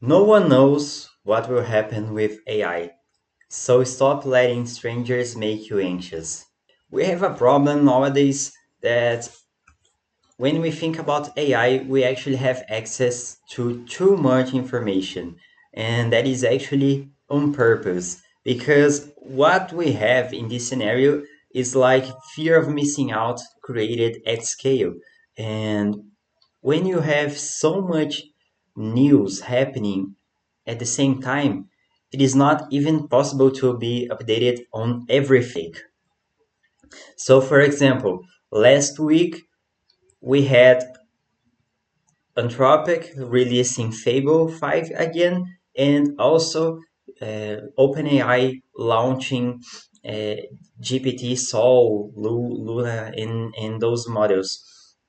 No one knows what will happen with AI, so stop letting strangers make you anxious. We have a problem nowadays that when we think about AI, we actually have access to too much information, and that is actually on purpose because what we have in this scenario is like fear of missing out created at scale. And when you have so much news happening at the same time, it is not even possible to be updated on everything. So, for example, last week we had Anthropic releasing Fable 5 again, and also OpenAI launching uh, GPT Sol, Luna, in those models.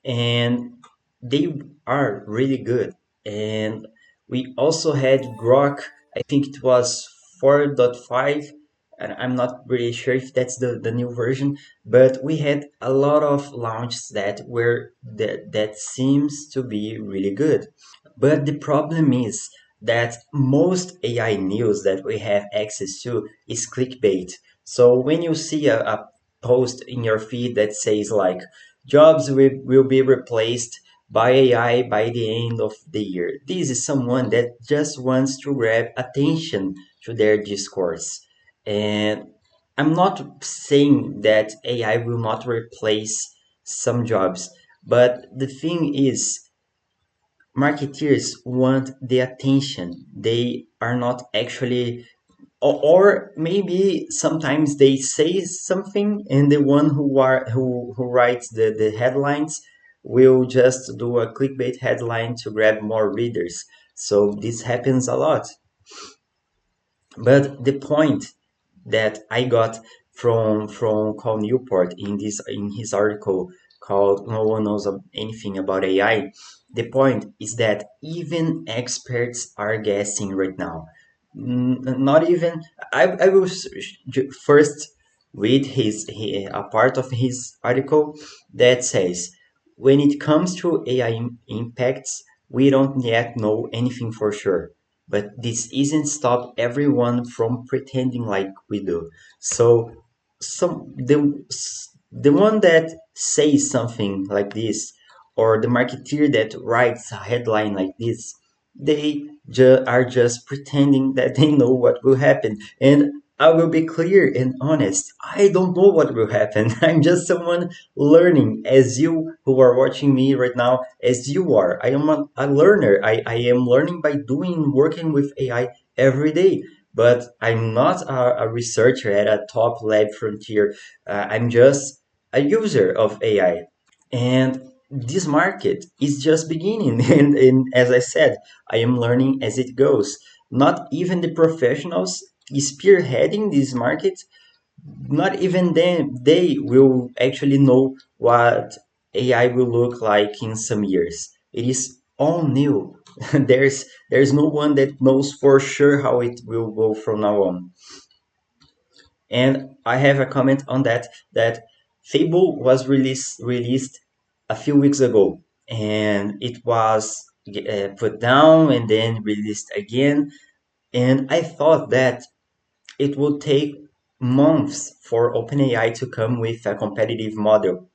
And they are really good. And we also had Grok, I think it was 4.5, and I'm not really sure if that's the new version, but we had a lot of launches that seems to be really good. But the problem is that most AI news that we have access to is clickbait. So when you see a post in your feed that says like jobs will be replaced by AI by the end of the year, this is someone that just wants to grab attention to their discourse. And I'm not saying that AI will not replace some jobs, but the thing is, marketeers want the attention. They are not actually, or maybe sometimes they say something, and the one who writes the headlines will just do a clickbait headline to grab more readers. So this happens a lot. But the point that I got from Cal Newport in his article called "No One Knows Anything About AI," the point is that even experts are guessing right now. Not even I will first read a part of his article that says, when it comes to AI impacts, we don't yet know anything for sure, but this isn't stop everyone from pretending like we do. So some the one that says something like this, or the marketeer that writes a headline like this, they are just pretending that they know what will happen. And I will be clear and honest, I don't know what will happen. I'm just someone learning, as you who are watching me right now, as you are. I am a learner. I am learning by doing, working with AI every day. But I'm not a researcher at a top lab frontier. I'm just a user of AI. And this market is just beginning. And as I said, I am learning as it goes. Not even the professionals spearheading this market, not even them, they will actually know what AI will look like in some years. It is all new. there's no one that knows for sure how it will go from now on. And I have a comment on that Fable was released a few weeks ago, and it was put down and then released again. And I thought that it would take months for OpenAI to come with a competitive model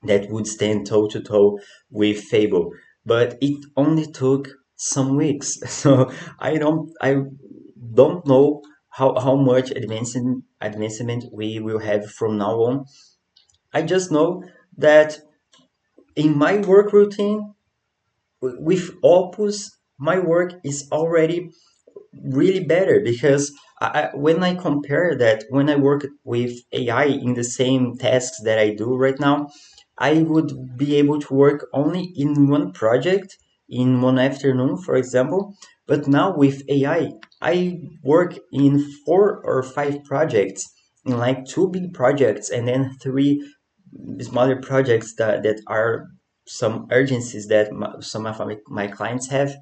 that would stand toe to toe with Fable, but it only took some weeks. So I don't know how much advancement we will have from now on. I just know that in my work routine with Opus, my work is already really better because when I compare that, when I work with AI in the same tasks that I do right now, I would be able to work only in one project in one afternoon, for example. But now with AI, I work in 4 or 5 projects, in like 2 big projects and then 3 smaller projects that are some urgencies that some of my clients have.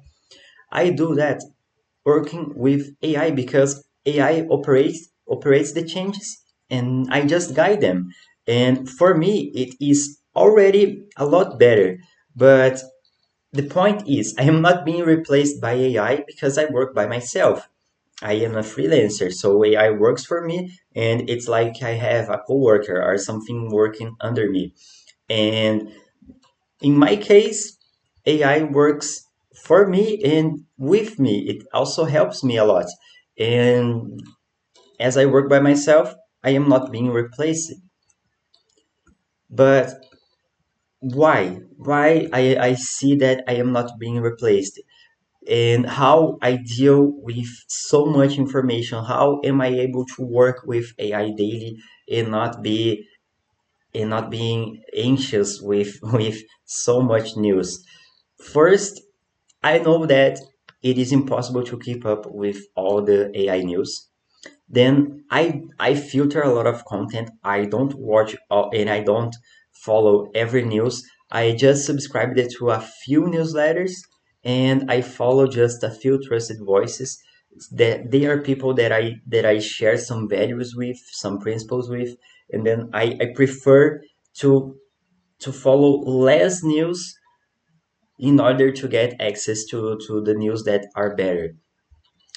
I do that working with AI because AI operates the changes and I just guide them. And for me, it is already a lot better. But the point is, I am not being replaced by AI because I work by myself. I am a freelancer, so AI works for me, and it's like I have a coworker or something working under me. And in my case, AI works for me and with me. It also helps me a lot. And as I work by myself, I am not being replaced. But why? Why I see that I am not being replaced? And how I deal with so much information? How am I able to work with AI daily and not being anxious with with so much news? First, I know that it is impossible to keep up with all the AI news. Then I filter a lot of content. I don't watch all, and I don't follow every news. I just subscribe it to a few newsletters, and I follow just a few trusted voices. That they are people that I share some values with, some principles with, and then I prefer to follow less news in order to get access to the news that are better.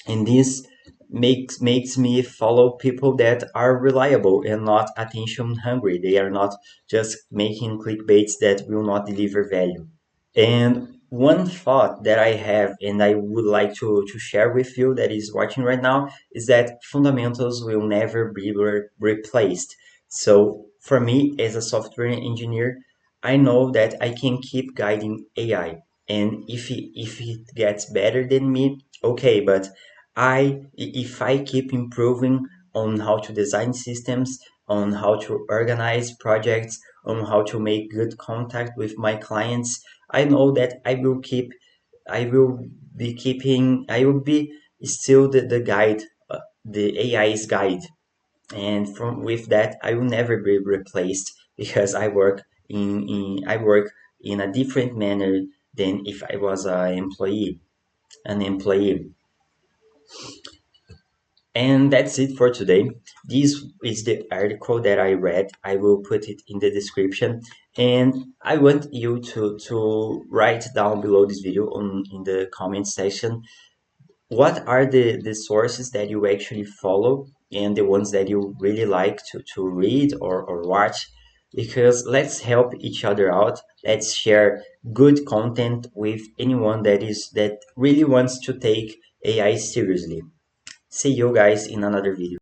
And this makes me follow people that are reliable and not attention hungry. They are not just making clickbaits that will not deliver value. And one thought that I have and I would like to share with you that is watching right now is that fundamentals will never be replaced. So for me as a software engineer, I know that I can keep guiding AI. And if it gets better than me, okay, but if I keep improving on how to design systems, on how to organize projects, on how to make good contact with my clients, I know that I will I will be still the guide, the AI's guide. And from with that, I will never be replaced because I work in a different manner than if I was an employee. And that's it for today. This is the article that I read. I will put it in the description. And I want you to write down below this video in the comment section what are the sources that you actually follow and the ones that you really like to read or watch. Because let's help each other out. Let's share good content with anyone that really wants to take AI seriously. See you guys in another video.